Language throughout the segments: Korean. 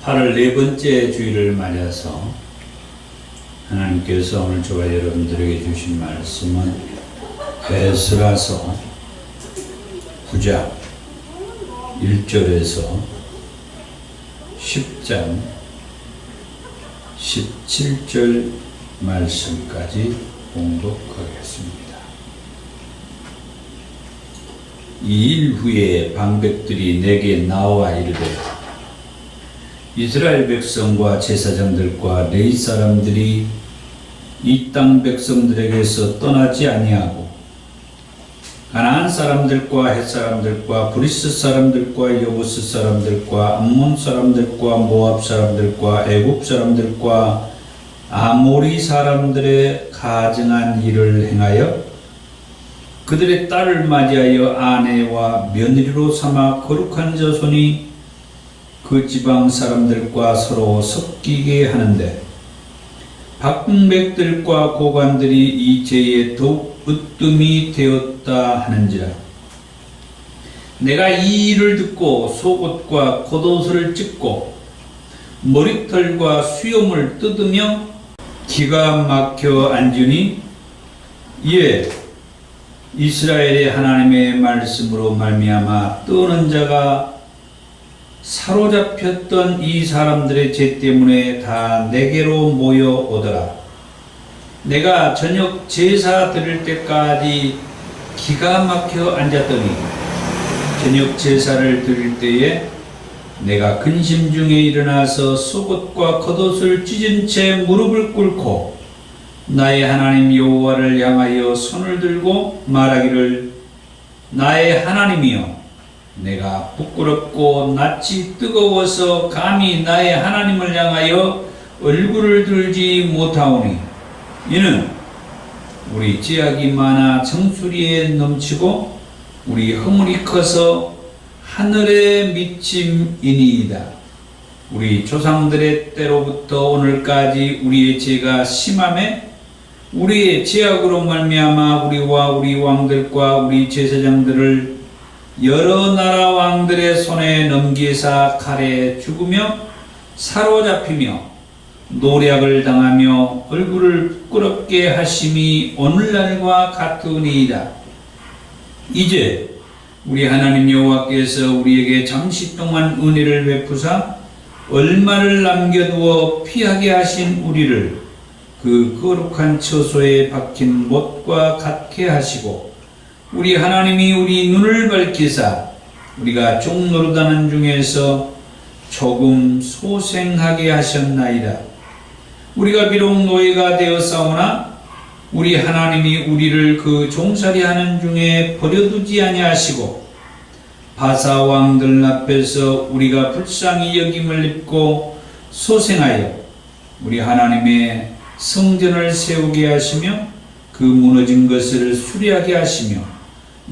8월 네 번째 주일을 맞아서 하나님께서 오늘 저와 여러분들에게 주신 말씀은 에스라서 9장 1절에서 10장 17절 말씀까지 봉독하겠습니다. 이 일 후에 방백들이 내게 나와 이르되 이스라엘 백성과 제사장들과 레위 사람들이 이 땅 백성들에게서 떠나지 아니하고 가나안 사람들과 헷 사람들과 브리스 사람들과 여부스 사람들과 암몬 사람들과 모압 사람들과 애굽 사람들과 아모리 사람들의 가증한 일을 행하여 그들의 딸을 맞이하여 아내와 며느리로 삼아 거룩한 자손이 그 지방 사람들과 서로 섞이게 하는데 박백들과 고관들이 이 죄에 더욱 으뜸이 되었다 하는지라. 내가 이 일을 듣고 속옷과 겉옷을 찢고 머리털과 수염을 뜯으며 기가 막혀 앉으니 이에 이스라엘의 하나님의 말씀으로 말미암아 떠는 자가 사로잡혔던 이 사람들의 죄 때문에 다 내게로 모여오더라. 내가 저녁 제사 드릴 때까지 기가 막혀 앉았더니 저녁 제사를 드릴 때에 내가 근심 중에 일어나서 속옷과 겉옷을 찢은 채 무릎을 꿇고 나의 하나님 여호와를 향하여 손을 들고 말하기를 나의 하나님이여 내가 부끄럽고 낯이 뜨거워서 감히 나의 하나님을 향하여 얼굴을 들지 못하오니 이는 우리 죄악이 많아 정수리에 넘치고 우리 허물이 커서 하늘에 미침이니이다. 우리 조상들의 때로부터 오늘까지 우리의 죄가 심함에 우리의 죄악으로 말미암아 우리와 우리 왕들과 우리 제사장들을 여러 나라 왕들의 손에 넘기사 칼에 죽으며 사로잡히며 노략을 당하며 얼굴을 부끄럽게 하심이 오늘날과 같으니이다. 이제 우리 하나님 여호와께서 우리에게 잠시 동안 은혜를 베푸사 얼마를 남겨두어 피하게 하신 우리를 그 거룩한 처소에 박힌 못과 같게 하시고 우리 하나님이 우리 눈을 밝히사 우리가 종노릇하는 중에서 조금 소생하게 하셨나이다. 우리가 비록 노예가 되었사오나 우리 하나님이 우리를 그 종살이하는 중에 버려두지 아니하시고 바사 왕들 앞에서 우리가 불쌍히 여김을 입고 소생하여 우리 하나님의 성전을 세우게 하시며 그 무너진 것을 수리하게 하시며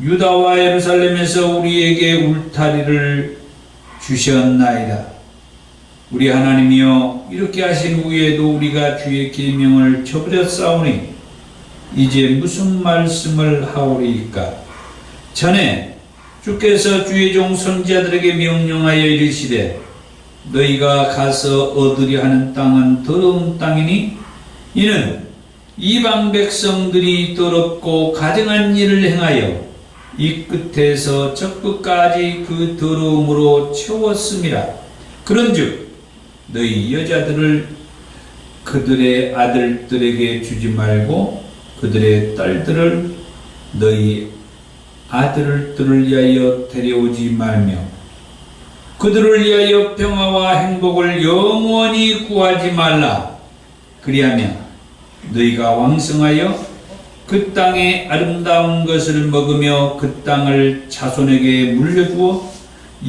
유다와 예루살렘에서 우리에게 울타리를 주셨나이다. 우리 하나님이여 이렇게 하신 후에도 우리가 주의 계명을 저버렸사오니 이제 무슨 말씀을 하오리이까. 전에 주께서 주의 종 선지자들에게 명령하여 이르시되 너희가 가서 얻으려 하는 땅은 더러운 땅이니 이는 이방 백성들이 더럽고 가증한 일을 행하여 이 끝에서 저 끝까지 그 더러움으로 채웠음이라. 그런즉 너희 여자들을 그들의 아들들에게 주지 말고 그들의 딸들을 너희 아들들을 위하여 데려오지 말며 그들을 위하여 평화와 행복을 영원히 구하지 말라. 그리하면 너희가 왕성하여 그 땅의 아름다운 것을 먹으며 그 땅을 자손에게 물려주어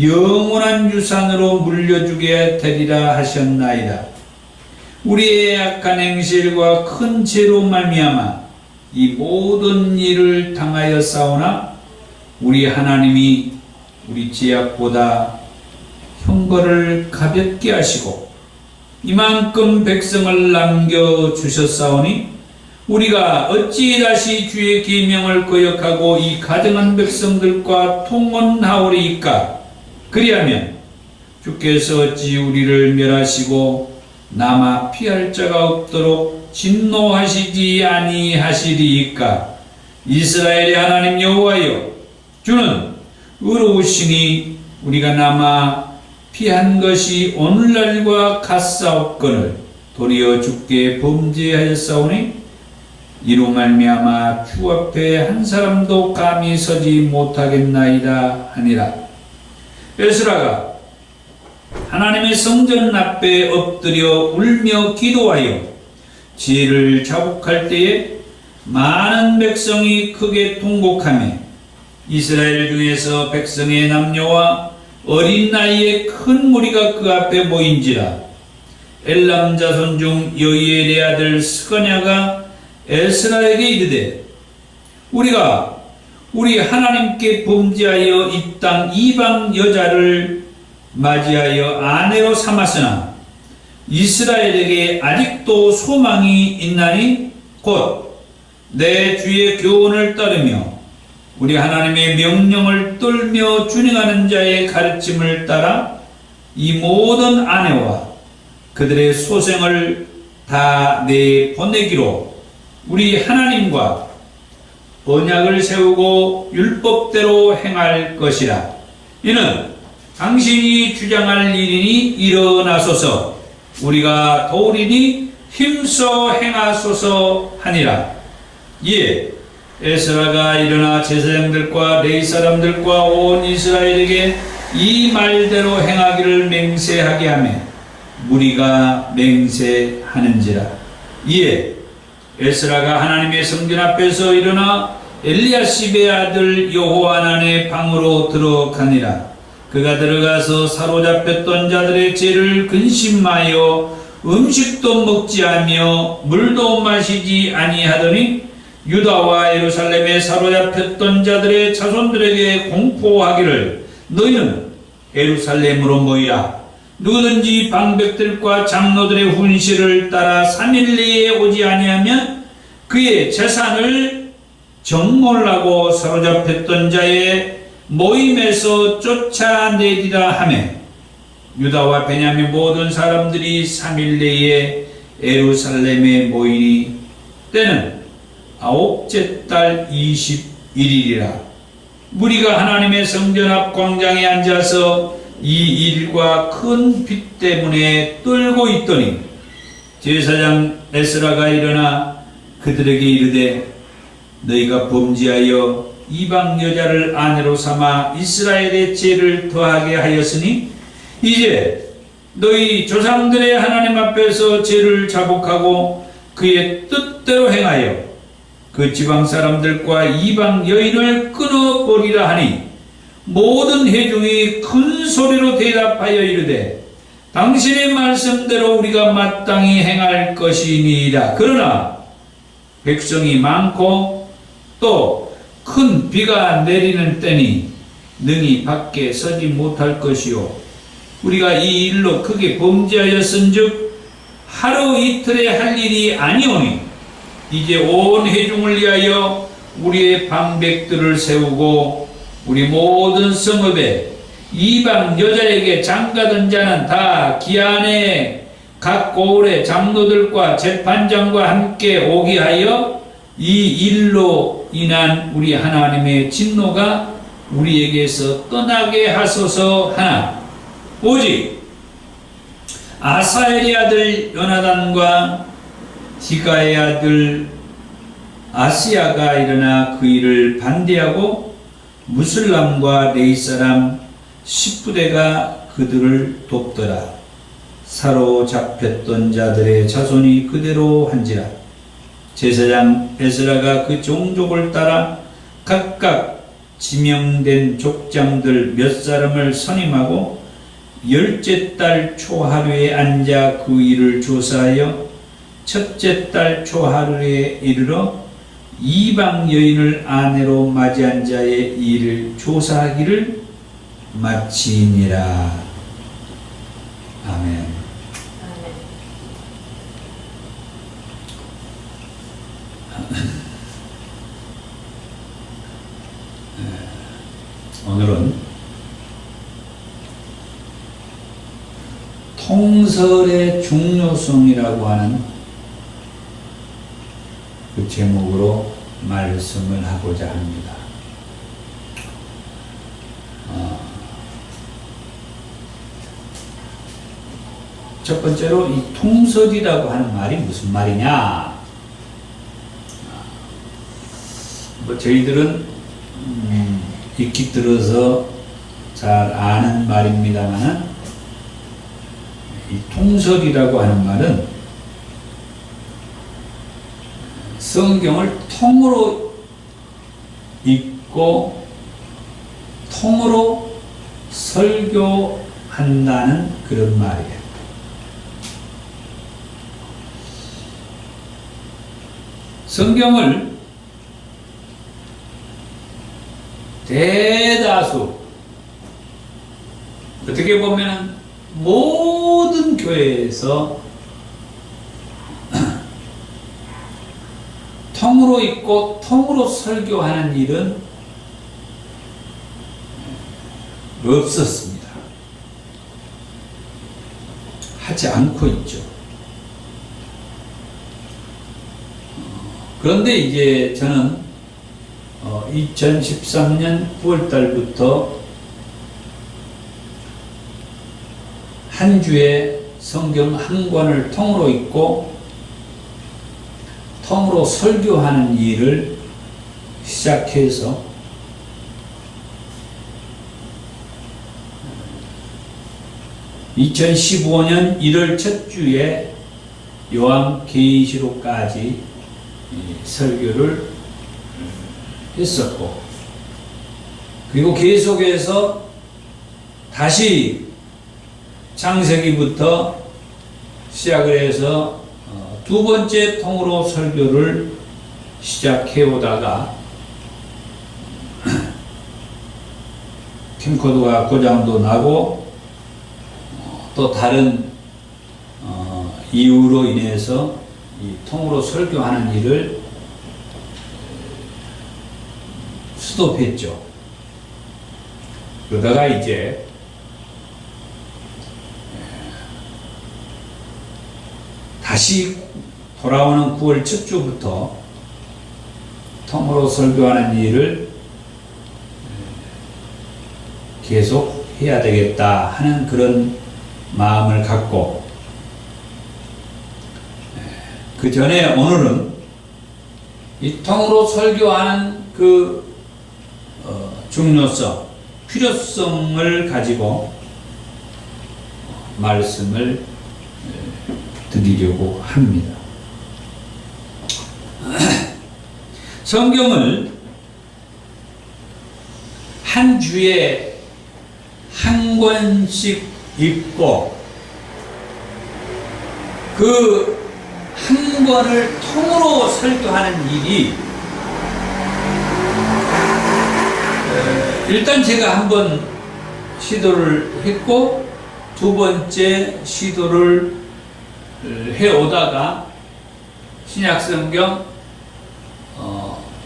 영원한 유산으로 물려주게 되리라 하셨나이다. 우리의 악한 행실과 큰 죄로 말미암아 이 모든 일을 당하였사오나 우리 하나님이 우리 죄악보다 형벌을 가볍게 하시고 이만큼 백성을 남겨주셨사오니 우리가 어찌 다시 주의 계명을 거역하고 이 가증한 백성들과 통혼하오리이까. 그리하면 주께서 어찌 우리를 멸하시고 남아 피할 자가 없도록 진노하시지 아니하시리이까. 이스라엘의 하나님 여호와여, 주는 의로우시니 우리가 남아 피한 것이 오늘날과 같사옵거늘 도리어 주께 범죄하였사오니 이로 말미암아 주 앞에 한 사람도 감히 서지 못하겠나이다 하니라. 에스라가 하나님의 성전 앞에 엎드려 울며 기도하여 지혜를 자복할 때에 많은 백성이 크게 통곡하며 이스라엘 중에서 백성의 남녀와 어린 나이에 큰 무리가 그 앞에 모인지라. 엘람 자손 중 여이엘의 아들 스가냐가 에스라에게 이르되 우리가 우리 하나님께 범죄하여 이 땅 이방 여자를 맞이하여 아내로 삼았으나 이스라엘에게 아직도 소망이 있나니 곧 내 주의 교훈을 따르며 우리 하나님의 명령을 떨며 준행하는 자의 가르침을 따라 이 모든 아내와 그들의 소생을 다 내보내기로 우리 하나님과 언약을 세우고 율법대로 행할 것이라. 이는 당신이 주장할 일이니 일어나소서 우리가 도우리니 힘써 행하소서 하니라. 이에 에스라가 일어나 제사장들과 레위 사람들과 온 이스라엘에게 이 말대로 행하기를 맹세하게 하며 무리가 맹세하는지라. 이에 에스라가 하나님의 성전 앞에서 일어나 엘리야십의 아들 여호하난의 방으로 들어가니라. 그가 들어가서 사로잡혔던 자들의 죄를 근심하여 음식도 먹지 않으며 물도 마시지 아니하더니 유다와 예루살렘에 사로잡혔던 자들의 자손들에게 공포하기를 너희는 예루살렘으로 모이라. 누구든지 방백들과 장로들의 훈시를 따라 3일 내에 오지 아니하면 그의 재산을 정몰라고 사로잡혔던 자의 모임에서 쫓아내리라 하며 유다와 베냐민 모든 사람들이 3일 내에 예루살렘에 모이니 때는 9째 달 21일이라. 무리가 하나님의 성전 앞 광장에 앉아서 이 일과 큰 빛 때문에 떨고 있더니 제사장 에스라가 일어나 그들에게 이르되 너희가 범죄하여 이방 여자를 아내로 삼아 이스라엘의 죄를 더하게 하였으니 이제 너희 조상들의 하나님 앞에서 죄를 자복하고 그의 뜻대로 행하여 그 지방 사람들과 이방 여인을 끊어버리라 하니 모든 회중이 큰 소리로 대답하여 이르되 당신의 말씀대로 우리가 마땅히 행할 것이니이다. 그러나 백성이 많고 또 큰 비가 내리는 때니 능히 밖에 서지 못할 것이요 우리가 이 일로 크게 범죄하였은즉 하루 이틀에 할 일이 아니오니 이제 온 회중을 위하여 우리의 방백들을 세우고 우리 모든 성읍에 이방 여자에게 장가든 자는 다 기한에 각 고을의 장로들과 재판장과 함께 오게 하여 이 일로 인한 우리 하나님의 진노가 우리에게서 떠나게 하소서 하나 오직 아사엘의 아들 요나단과 디가의 아들 아시야가 일어나 그 일을 반대하고 무슬람과 레위 사람 10부대가 그들을 돕더라. 사로잡혔던 자들의 자손이 그대로 한지라. 제사장 에스라가 그 종족을 따라 각각 지명된 족장들 몇 사람을 선임하고 10째 달 초하루에 앉아 그 일을 조사하여 첫째 달 초하루에 이르러 이방 여인을 아내로 맞이한 자의 일을 조사하기를 마치니라. 아멘. 오늘은 통설의 중요성이라고 하는 그 제목으로 말씀을 하고자 합니다. 첫 번째로 이 통설이라고 하는 말이 무슨 말이냐? 뭐 저희들은 익히 들어서 잘 아는 말입니다만은 이 통설이라고 하는 말은 성경을 통으로 읽고 통으로 설교한다는 그런 말이에요. 성경을 대다수 어떻게 보면 모든 교회에서 통으로 읽고 통으로 설교하는 일은 없었습니다. 하지 않고 있죠. 그런데 이제 저는 2013년 9월 달부터 한 주에 성경 한 권을 통으로 읽고 통으로 설교하는 일을 시작해서 (2015년 1월) 첫 주에 요한계시록까지 설교를 했었고, 그리고 계속해서 다시 창세기부터 시작을 해서 두 번째 통으로 설교를 시작해 오다가 캠코더가 고장도 나고 또 다른 이유로 인해서 이 통으로 설교하는 일을 스톱했죠. 그러다가 이제 다시 돌아오는 9월 첫 주부터 통으로 설교하는 일을 계속 해야 되겠다 하는 그런 마음을 갖고, 그 전에 오늘은 이 통으로 설교하는 그 중요성, 필요성을 가지고 말씀을 드리려고 합니다. 성경을 한 주에 한 권씩 읽고 그 한 권을 통으로 설교하는 일이 일단 제가 한번 시도를 했고 두 번째 시도를 해오다가 신약성경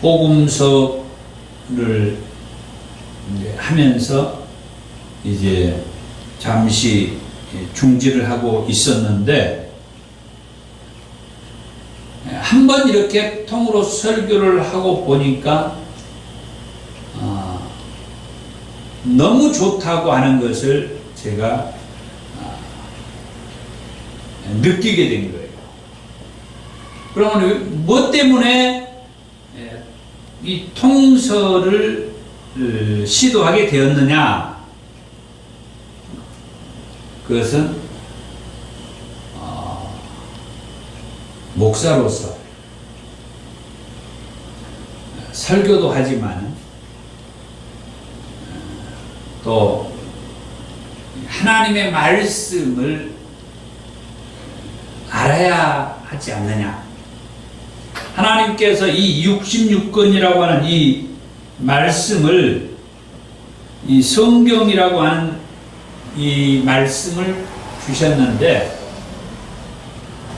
복음서를 하면서 이제 잠시 중지를 하고 있었는데, 한번 이렇게 통으로 설교를 하고 보니까 너무 좋다고 하는 것을 제가 느끼게 된 거예요. 그러면 뭐 때문에 이 통설을 시도하게 되었느냐? 그것은 목사로서 설교도 하지만 또 하나님의 말씀을 알아야 하지 않느냐. 하나님께서 이 66권이라고 하는 이 말씀을, 이 성경이라고 하는 이 말씀을 주셨는데,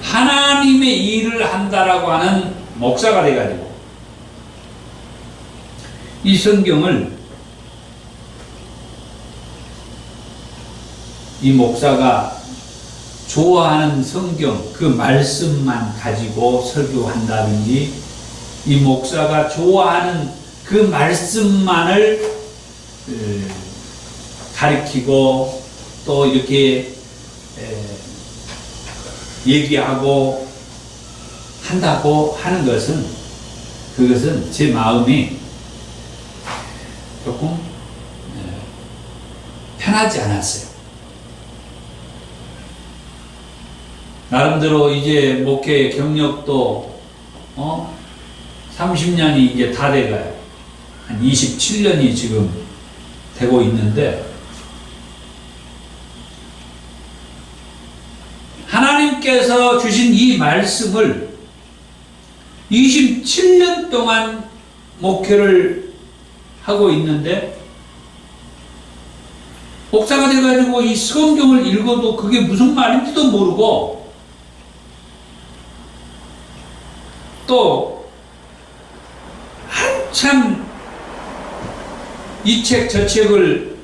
하나님의 일을 한다라고 하는 목사가 돼가지고 이 성경을 이 목사가 좋아하는 성경 그 말씀만 가지고 설교한다든지 이 목사가 좋아하는 그 말씀만을 가리키고 또 이렇게 얘기하고 한다고 하는 것은 그것은 제 마음이 조금 편하지 않았어요. 나름대로 이제 목회 경력도 30년이 이제 다 돼가요. 한 27년이 지금 되고 있는데 하나님께서 주신 이 말씀을 27년 동안 목회를 하고 있는데 목사가 돼가지고 이 성경을 읽어도 그게 무슨 말인지도 모르고 또 한참 이 책 저 책을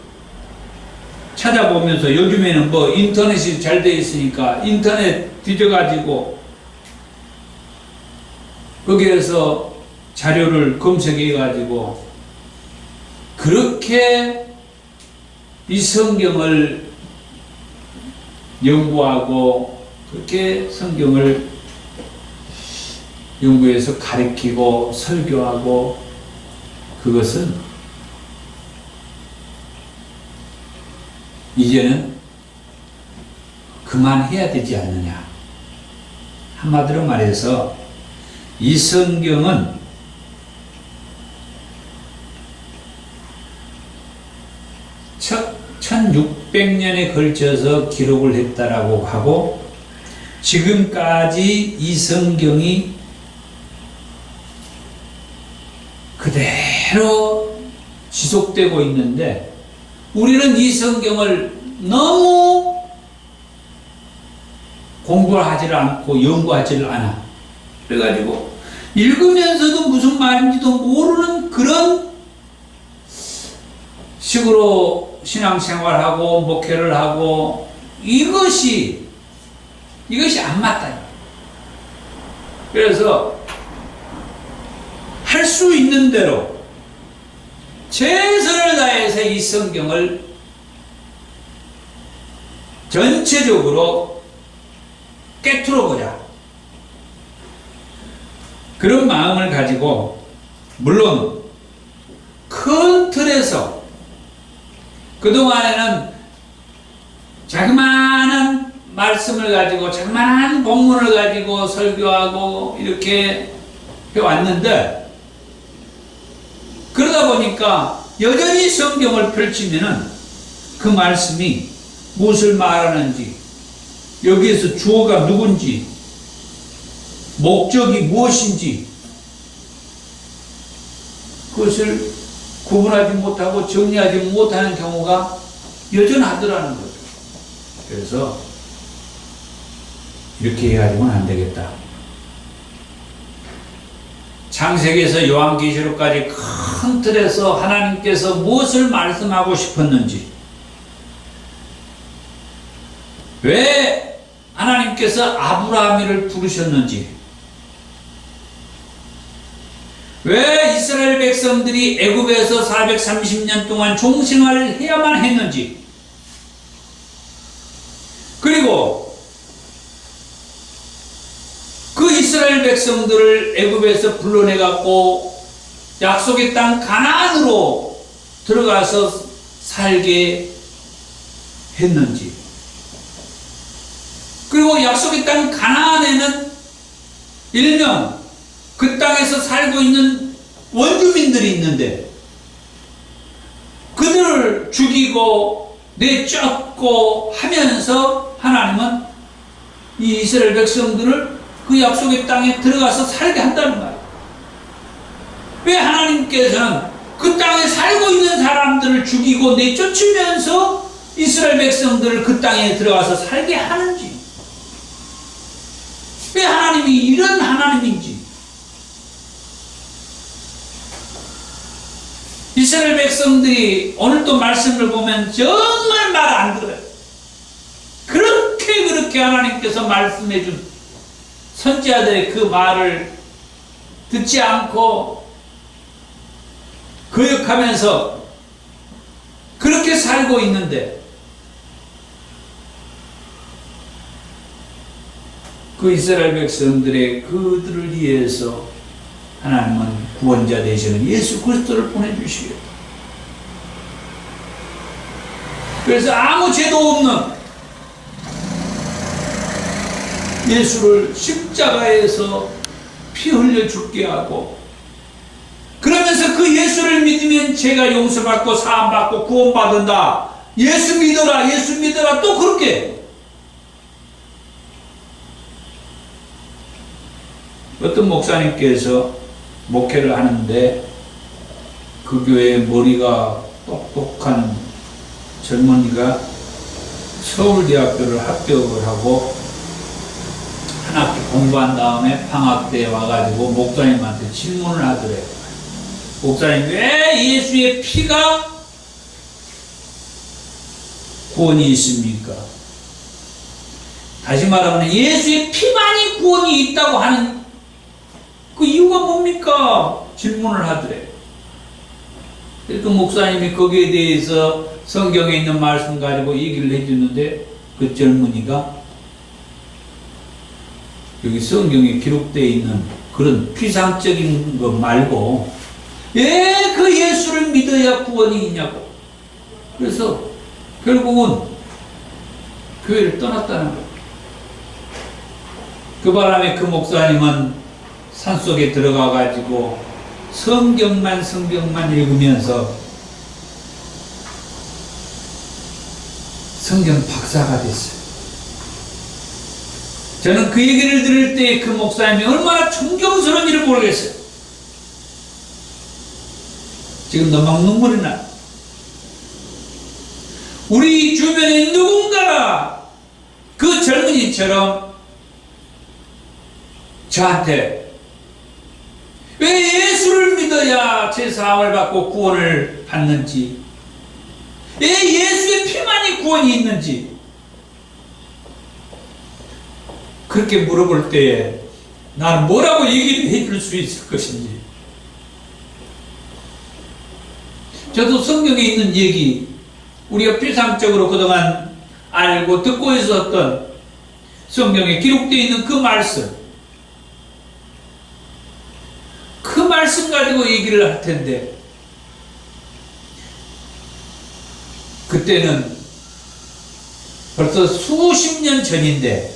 찾아보면서 요즘에는 뭐 인터넷이 잘 돼 있으니까 인터넷 뒤져가지고 거기에서 자료를 검색해가지고 그렇게 이 성경을 연구하고 그렇게 성경을 연구해서 가르치고 설교하고 그것은 이제는 그만해야 되지 않느냐. 한마디로 말해서 이 성경은 1600년에 걸쳐서 기록을 했다라고 하고 지금까지 이 성경이 그대로 지속되고 있는데 우리는 이 성경을 너무 공부를 하지를 않고 연구하지를 않아. 그래가지고 읽으면서도 무슨 말인지도 모르는 그런 식으로 신앙생활하고 목회를 하고 이것이 안 맞다. 그래서 할 수 있는 대로 최선을 다해서 이 성경을 전체적으로 깨트려 보자. 그런 마음을 가지고 물론 큰 틀에서 그동안에는 자그마한 말씀을 가지고 자그마한 본문을 가지고 설교하고 이렇게 해왔는데 그러다 보니까 여전히 성경을 펼치면은 그 말씀이 무엇을 말하는지 여기에서 주어가 누군지 목적이 무엇인지 그것을 구분하지 못하고 정리하지 못하는 경우가 여전하더라는 거죠. 그래서 이렇게 해가지고는 안 되겠다. 창세기에서 요한계시록까지 큰 틀에서 하나님께서 무엇을 말씀하고 싶었는지, 왜 하나님께서 아브라함을 부르셨는지, 왜 이스라엘 백성들이 애굽에서 430년 동안 종생활을 해야만 했는지, 그리고 그 이스라엘 백성들을 애굽에서 불러내갖고 약속의 땅 가나안으로 들어가서 살게 했는지, 그리고 약속의 땅 가나안에는 일명 그 땅에서 살고 있는 원주민들이 있는데 그들을 죽이고 내쫓고 하면서 하나님은 이 이스라엘 백성들을 그 약속의 땅에 들어가서 살게 한다는 거예요. 왜 하나님께서는 그 땅에 살고 있는 사람들을 죽이고 내쫓으면서 이스라엘 백성들을 그 땅에 들어가서 살게 하는지, 왜 하나님이 이런 하나님인지, 이스라엘 백성들이 오늘도 말씀을 보면 정말 말 안 들어요. 그렇게 그렇게 하나님께서 말씀해 준 선지자들의 그 말을 듣지 않고 거역하면서 그렇게 살고 있는데, 그 이스라엘 백성들의 그들을 위해서 하나님은 구원자 되시는 예수 그리스도를 보내주시겠다. 그래서 아무 죄도 없는 예수를 십자가에서 피 흘려 죽게 하고, 그러면서 그 예수를 믿으면 죄가 용서받고 사함받고 구원받는다. 예수 믿어라, 예수 믿어라. 또 그렇게 어떤 목사님께서 목회를 하는데 그 교회에 머리가 똑똑한 젊은이가 서울대학교를 합격을 하고 한 학기 공부한 다음에 방학 때 와가지고 목사님한테 질문을 하더래요. 목사님, 왜 예수의 피가 구원이 있습니까? 다시 말하면 예수의 피만이 구원이 있다고 하는 그 이유가 뭡니까? 질문을 하더래요. 그 목사님이 거기에 대해서 성경에 있는 말씀 가지고 얘기를 해주는데, 그 젊은이가 여기 성경에 기록되어 있는 그런 피상적인 거 말고 왜 그 예수를 믿어야 구원이 있냐고. 그래서 결국은 교회를 떠났다는 거예요. 그 바람에 그 목사님은 산속에 들어가 가지고 성경만 읽으면서 성경 박사가 됐어요. 저는 그 얘기를 들을 때 그 목사님이 얼마나 존경스러운지를 모르겠어요. 지금도 막 눈물이 나요. 우리 주변에 누군가가 그 젊은이처럼 저한테 왜 예수를 믿어야 제사함을 받고 구원을 받는지, 왜 예수의 피만이 구원이 있는지 그렇게 물어볼 때에 나는 뭐라고 얘기를 해줄 수 있을 것인지, 저도 성경에 있는 얘기, 우리가 피상적으로 그동안 알고 듣고 있었던 성경에 기록되어 있는 그 말씀 가지고 얘기를 할 텐데, 그때는 벌써 수십 년 전인데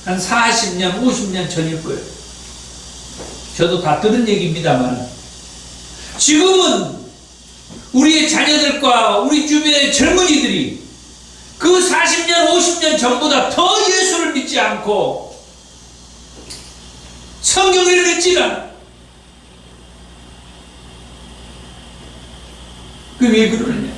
한 40년, 50년 전일 거예요. 저도 다 들은 얘기입니다만, 지금은 우리의 자녀들과 우리 주변의 젊은이들이 그 40년, 50년 전보다 더 예수를 믿지 않고 성경을 읽지 않아. 그 왜 그러느냐?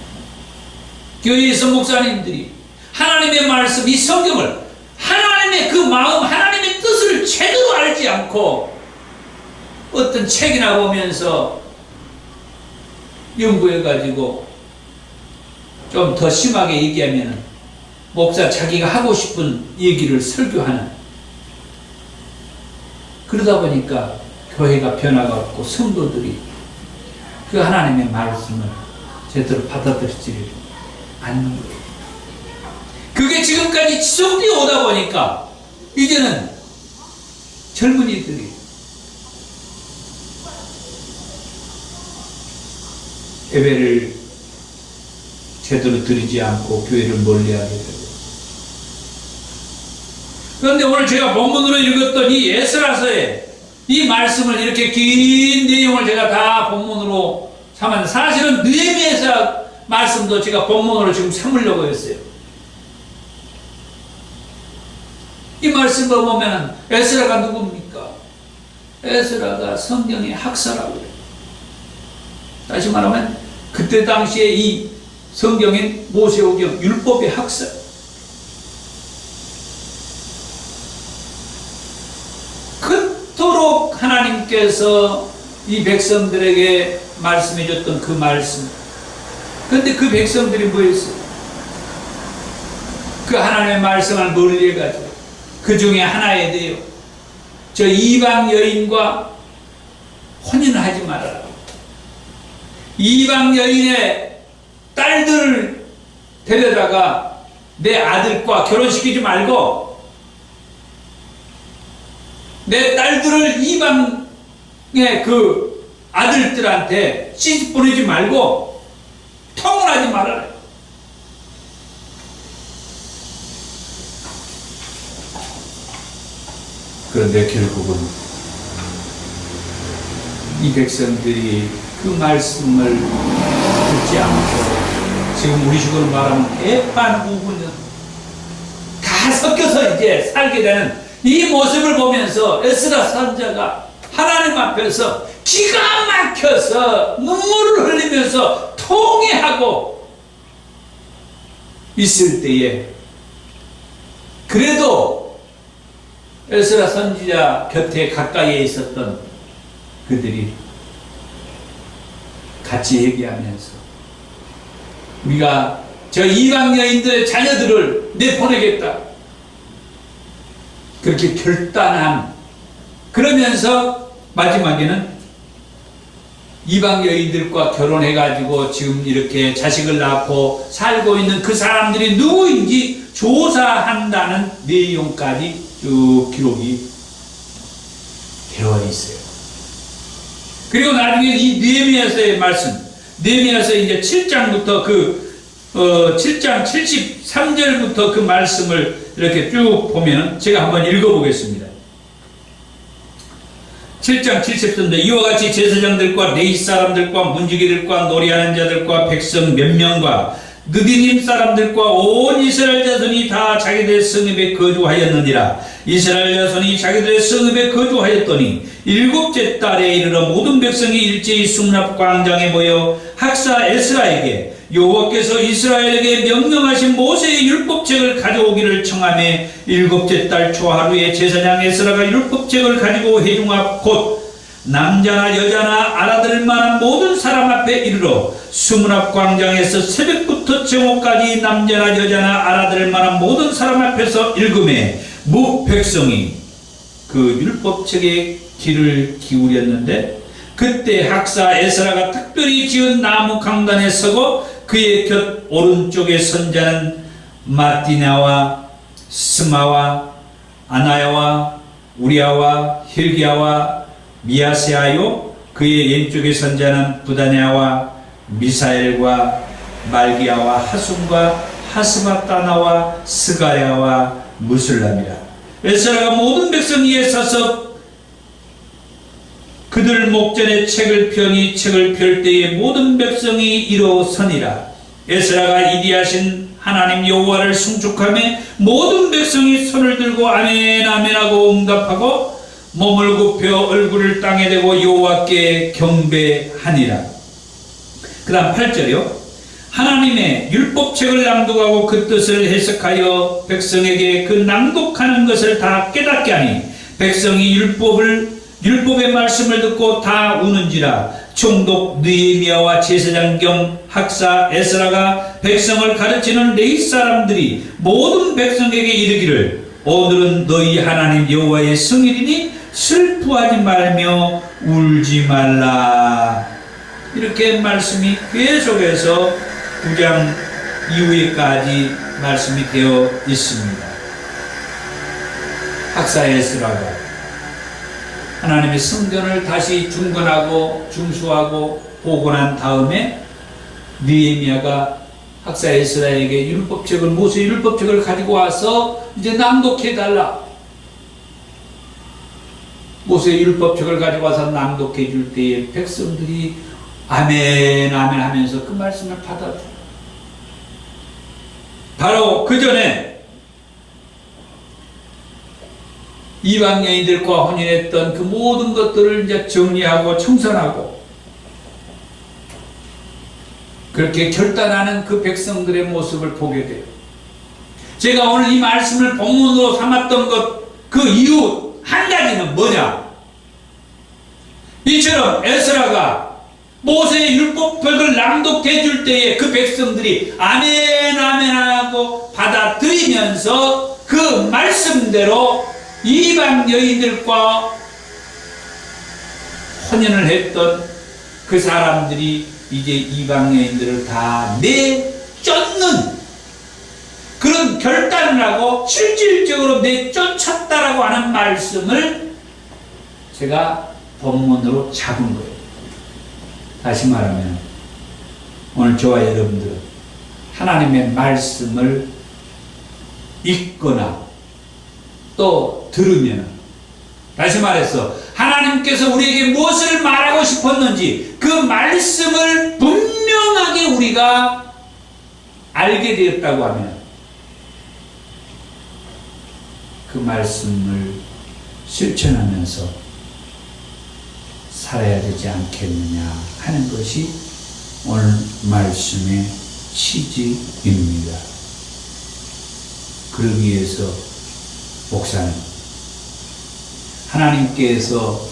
교회에서 목사님들이 하나님의 말씀, 이 성경을, 하나님의 그 마음, 하나님의 뜻을 제대로 알지 않고 어떤 책이나 보면서 연구해가지고 좀 더 심하게 얘기하면 목사 자기가 하고 싶은 얘기를 설교하는, 그러다 보니까 교회가 변화가 없고 성도들이 그 하나님의 말씀을 제대로 받아들이지 않는 거예요. 그게 지금까지 지속되어 오다 보니까 이제는 젊은이들이 예배를 제대로 드리지 않고 교회를 멀리하게 되고. 그런데 오늘 제가 본문으로 읽었던 이 에스라서의 이 말씀을, 이렇게 긴 내용을 제가 다 본문으로 삼았는데, 사실은 느헤미야 말씀도 제가 본문으로 지금 삼으려고 했어요. 이 말씀을 보면 에스라가 누굽니까? 에스라가 성경의 학사라고 해요. 다시 말하면 그때 당시에 이 성경인 모세오경 율법의 학사. 그토록 하나님께서 이 백성들에게 말씀해 줬던 그 말씀. 그런데 그 백성들이 뭐였어요? 그 하나님의 말씀을 멀리해가지고 그 중에 하나에 대해 저 이방 여인과 혼인을 하지 말아라. 이방 여인의 딸들을 데려다가 내 아들과 결혼시키지 말고 내 딸들을 이방의 그 아들들한테 시집 보내지 말고 통혼하지 말아라. 그런데 결국은 이 백성들이 그 말씀을 듣지 않고 지금 우리 식으로 말하면 대반우분은 다 섞여서 이제 살게 되는 이 모습을 보면서 에스라 선지자가 하나님 앞에서 기가 막혀서 눈물을 흘리면서 통회하고 있을 때에 그래도 에스라 선지자 곁에 가까이에 있었던 그들이 같이 얘기하면서 우리가 저 이방 여인들의 자녀들을 내보내겠다 그렇게 결단한 그러면서 마지막에는 이방 여인들과 결혼해가지고 지금 이렇게 자식을 낳고 살고 있는 그 사람들이 누구인지 조사한다는 내용까지 쭉 기록이 되어 있어요. 그리고 나중에 이 느헤미야서의 말씀, 느헤미야서 이제 7장부터 7장 73절부터 그 말씀을 이렇게 쭉 보면 제가 한번 읽어보겠습니다. 7장 70절인데 이와 같이 제사장들과 레위 사람들과 문지기들과 노래하는 자들과 백성 몇 명과 느디님 사람들과 온 이스라엘 자손이 다 자기들의 성읍에 거주하였느니라. 이스라엘 자손이 자기들의 성읍에 거주하였더니 일곱째 달에 이르러 모든 백성이 일제히 수문앞 광장에 모여 학사 에스라에게 여호와께서 이스라엘에게 명령하신 모세의 율법책을 가져오기를 청하매 일곱째 달 초하루에 제사장 에스라가 율법책을 가지고 회중 앞 곧 남자나 여자나 알아들을 만한 모든 사람 앞에 이르러 수문앞 광장에서 새벽부터 정오까지 남자나 여자나 알아들을 만한 모든 사람 앞에서 읽음에 무 백성이 그 율법책에 귀를 기울였는데 그때 학사 에스라가 특별히 지은 나무 강단에 서고 그의 곁 오른쪽에 선자는 마띠나와 스마와 아나야와 우리아와 힐기야와 미야세아요 그의 왼쪽에 선자는 부다냐와 미사엘과 말기야와 하순과 하스바따나와 스가랴와 무슬람이라. 에스라가 모든 백성 위에 서서 그들 목전에 책을 펴니 책을 펼 때에 모든 백성이 일어서니라. 에스라가 이디하신 하나님 여호와를 송축하며 모든 백성이 손을 들고 아멘 아멘 하고 응답하고 몸을 굽혀 얼굴을 땅에 대고 여호와께 경배하니라. 그 다음 8절이요. 하나님의 율법책을 낭독하고 그 뜻을 해석하여 백성에게 그 낭독하는 것을 다 깨닫게 하니 백성이 율법의 말씀을 듣고 다 우는지라. 총독 느헤미야와 제사장 겸 학사 에스라가 백성을 가르치는 레위 사람들이 모든 백성에게 이르기를 오늘은 너희 하나님 여호와의 성일이니 슬퍼하지 말며 울지 말라. 이렇게 말씀이 계속해서 9장 이후에까지 말씀이 되어 있습니다. 학사 에스라가 하나님의 성전을 다시 중건하고 중수하고 복원한 다음에 느헤미야가 학사 에스라에게 율법책을 모세의 율법책을 가지고 와서 이제 낭독해달라. 모세의 율법책을 가지고 와서 낭독해 줄 때에 백성들이 아멘 아멘 하면서 그 말씀을 받아줘. 바로 그 전에 이방 여인들과 혼인했던 그 모든 것들을 이제 정리하고 청산하고 그렇게 결단하는 그 백성들의 모습을 보게 돼요. 제가 오늘 이 말씀을 본문으로 삼았던 그 이유 한 가지는 뭐냐? 이처럼 에스라가 모세의 율법책을 낭독해 줄 때에 그 백성들이 아멘 아멘 하고 받아들이면서 그 말씀대로 이방 여인들과 혼연을 했던 그 사람들이 이제 이방 여인들을 다 내쫓는 그런 결단을 하고 실질적으로 내쫓았다라고 하는 말씀을 제가 본문으로 잡은 거예요. 다시 말하면 오늘 저와 여러분들은 하나님의 말씀을 읽거나 또 들으면, 다시 말해서 하나님께서 우리에게 무엇을 말하고 싶었는지 그 말씀을 분명하게 우리가 알게 되었다고 하면 그 말씀을 실천하면서 살아야 되지 않겠느냐 하는 것이 오늘 말씀의 취지입니다. 그러기 위해서 목사는 하나님께서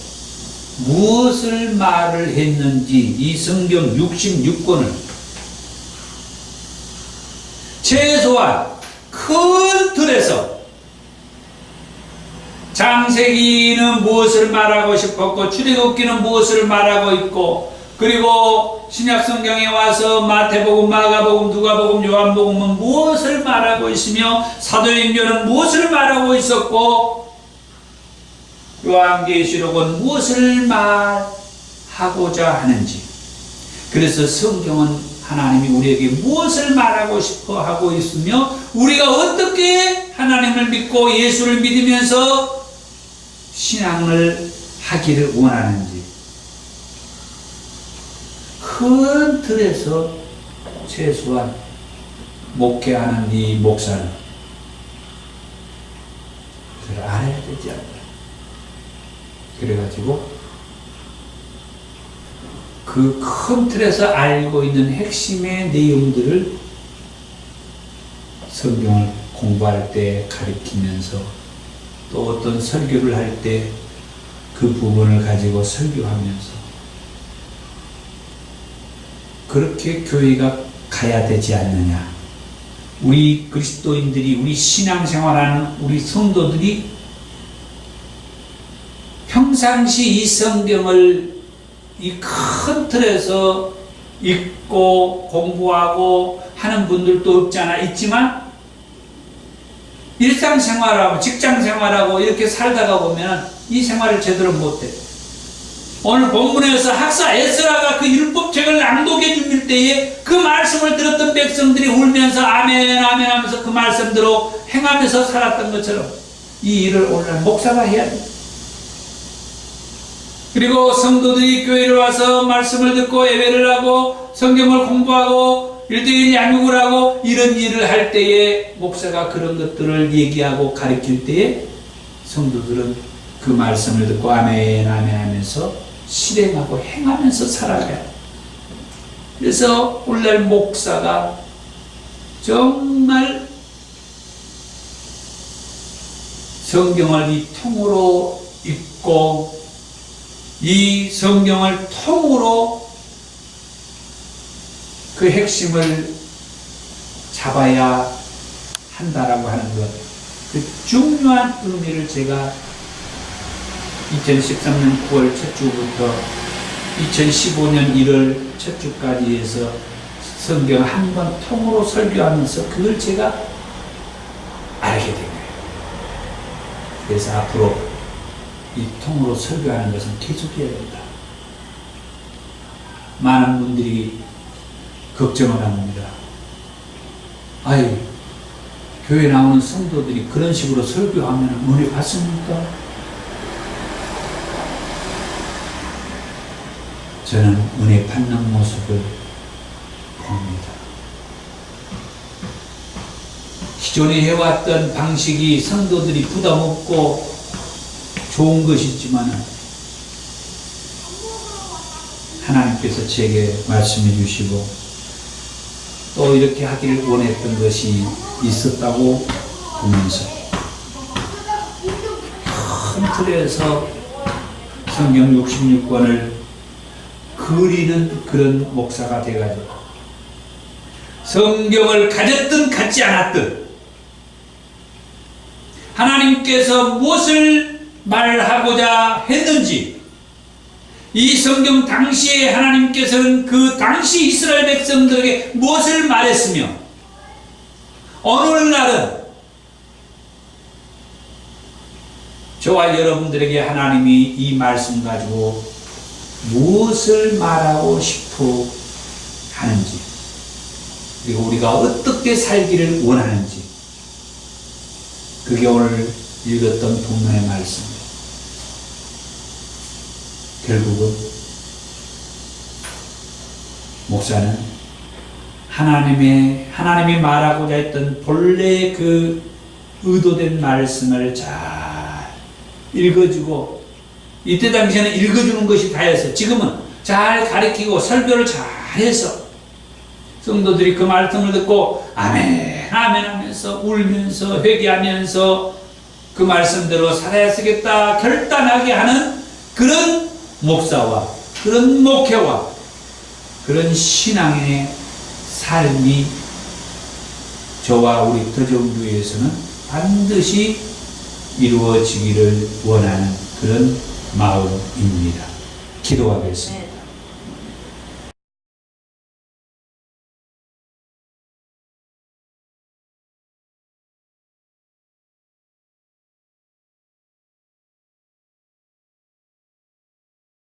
무엇을 말을 했는지 이 성경 66권을 최소한 큰 틀에서 창세기는 무엇을 말하고 싶었고 출애굽기는 무엇을 말하고 있고, 그리고 신약성경에 와서 마태복음, 마가복음, 누가복음, 요한복음은 무엇을 말하고 있으며 사도행전은 무엇을 말하고 있었고 요한계시록은 무엇을 말하고자 하는지, 그래서 성경은 하나님이 우리에게 무엇을 말하고 싶어 하고 있으며 우리가 어떻게 하나님을 믿고 예수를 믿으면서 신앙을 하기를 원하는지 큰 틀에서 최소한 목회하는 이 목사는 그걸 알아야 되지 않나. 그래가지고 그 큰 틀에서 알고 있는 핵심의 내용들을 성경을 공부할 때 가르치면서 또 어떤 설교를 할 때 그 부분을 가지고 설교하면서 그렇게 교회가 가야 되지 않느냐. 우리 그리스도인들이, 우리 신앙생활하는 우리 성도들이 평상시 이 성경을 이 큰 틀에서 읽고 공부하고 하는 분들도 없지 않아 있지만 일상생활하고 직장생활하고 이렇게 살다가 보면 이 생활을 제대로 못해. 오늘 본문에서 학사 에스라가 그 율법책을 낭독해 줄 때에 그 말씀을 들었던 백성들이 울면서 아멘 아멘 하면서 그 말씀대로 행하면서 살았던 것처럼 이 일을 오늘날 목사가 해야 돼. 그리고 성도들이 교회를 와서 말씀을 듣고 예배를 하고 성경을 공부하고 1대1 양육을 하고 이런 일을 할 때에 목사가 그런 것들을 얘기하고 가르칠 때에 성도들은 그 말씀을 듣고 아멘 아멘 하면서 실행하고 행하면서 살아가요. 그래서 오늘날 목사가 정말 성경을 이 통으로 읽고 이 성경을 통으로 그 핵심을 잡아야 한다라고 하는 것, 그 중요한 의미를 제가 2013년 9월 첫 주부터 2015년 1월 첫 주까지 해서 성경 한 번 통으로 설교하면서 그걸 제가 알게 된 거예요. 그래서 앞으로 이 통으로 설교하는 것은 계속해야 된다. 많은 분들이 걱정을 합니다. 아이, 교회 나오는 성도들이 그런 식으로 설교하면 은혜 받습니까? 저는 은혜 받는 모습을 봅니다. 기존에 해왔던 방식이 성도들이 부담 없고 좋은 것이지만 하나님께서 제게 말씀해 주시고 또 이렇게 하기를 원했던 것이 있었다고 보면서 큰 틀에서 성경 66권을 그리는 그런 목사가 돼가지고 성경을 가졌든 갖지 않았든 하나님께서 무엇을 말하고자 했는지, 이 성경 당시에 하나님께서는 그 당시 이스라엘 백성들에게 무엇을 말했으며, 어느 날은 저와 여러분들에게 하나님이 이 말씀 가지고 무엇을 말하고 싶어 하는지, 그리고 우리가 어떻게 살기를 원하는지, 그게 오늘 읽었던 본문의 말씀입니다. 결국은 목사는 하나님이 말하고자 했던 본래 그 의도된 말씀을 잘 읽어주고, 이때 당시에는 읽어주는 것이 다였어요. 지금은 잘 가르치고 설교를 잘해서 성도들이 그 말씀을 듣고 아멘 아멘 하면서 울면서 회개하면서 그 말씀대로 살아야 쓰겠다 결단하게 하는 그런 목사와 그런 목회와 그런 신앙의 삶이 저와 우리 더정교회에서는 반드시 이루어지기를 원하는 그런 마음입니다. 기도하겠습니다.